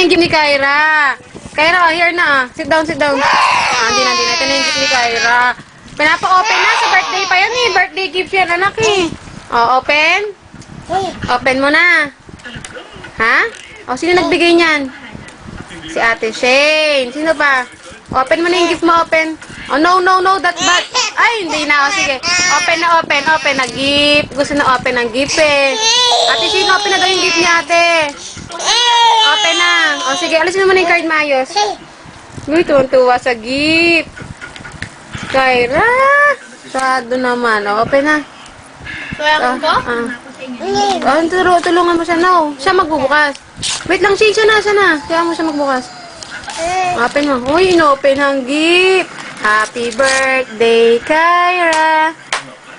yung gift ni Kyra. Kyra, oh, here na ah. Sit down, sit down. Hindi na. Ito na yung gift ni Kyra. Pinapa-open na. Sa birthday pa yan eh. Birthday gift yan, anak eh. Oh, open. Open mo na. Ha? O, sino nagbigay niyan? Si Ate Shane. Sino pa? Open mo na yung gift mo, open. Oh, no, that's bad. Ay, hindi na. O, sige. Open na, open na gift. Gusto na open ng gift eh. Ate Shane, open na daw yung gift ni ate. Open na. O, sige. Alisin mo na yung card, Mayos. Uy, tuwan-tuwa sa gift. Kyra. Sado naman. O, open na. Tulungan mo siya, no. Siya magbubukas. Wait lang, Shane, siya na. Kaya mo siya magbukas. Open mo. Uy, inopen ang gift. Happy birthday, Kyra.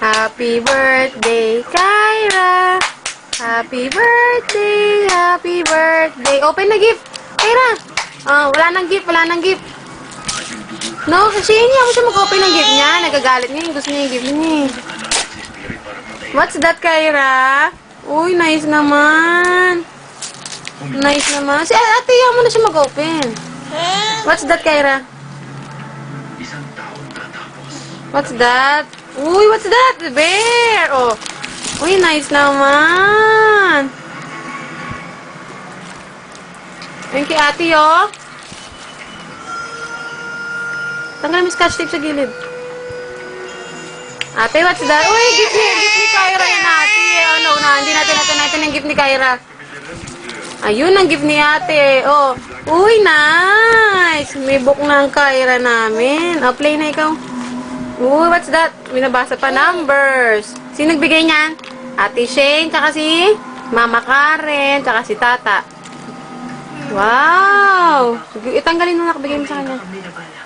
Happy birthday, Kyra. Happy birthday, happy birthday. Open na gift. Kyra. Wala nang gift. No, kasi hindi ako siya mag-open ng gift niya. Nagagalit niya. Gusto niya yung gift niya. What's that, Kyra? Uy, nice naman. Nice naman. Si ate, yan mo na siya mag-open. What's that, Kyra? What's that? Uy, what's that? The bear. Oh. Uy, nice naman. Thank you, ate, oh. Tanggal mo scotch tape sa gilid. Ate, what's that? Uy, gift ni Kyra yan, ate. Ano, hindi natin yung gift ni Kyra. Ayun, ang gift ni ate. Oh. Uy, nice. May book na ang Kyra namin. Oh, play na ikaw. Uy, what's that? Binabasa pa numbers. Sino nagbigay niyan? Ate Shane, tsaka si Mama Karen, tsaka si Tata. Wow. Itanggalin mo na, bigay mo sa kanya.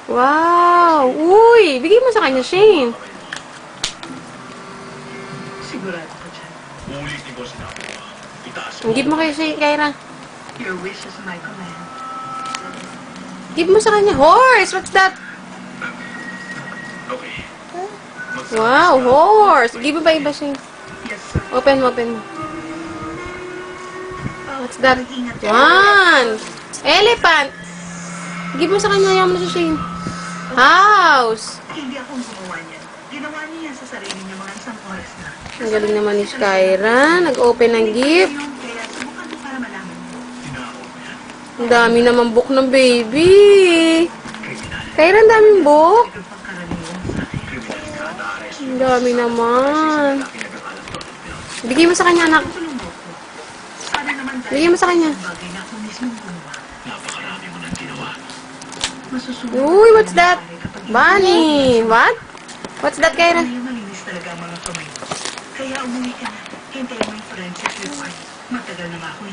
Wow. Uy, bigay mo sa kanya, Shane. Sigurado ka dyan. Give mo kayo si Kyra. Your wish is my command. Give mo sa kanya. Horse! What's that? Wow, horse! Give mo ba iba siya? Yes, sir. Open mo. What's that? One! Elephant! Give mo sa kanya. Ayaw mo na siya. House! Hindi ako gumawa niyan. Ginawa niya yan sa sarili niya mga isang oras na. Ang galing naman ni Kyra. Nag-open ng gift. Kaya subukan mo para malaman mo. Ang dami naman book ng baby. Kyra, ang daming book. Ito pang karaniwan sa akin. Ang dami naman. Bigay mo sa kanya, anak. Tulong mo ko. Sana naman tayo. Bigay mo sa kanya. Bagay na ako mismong gumawa. Napakarami mo nang ginawa. Masusunod. Uy, what's that? Bunny. What? What's that, Kyra? Ngayon malinis talaga ang mga kamay. Kaya umuwi ka na. Hintayin mo yung forensic report. Matagal na nga ako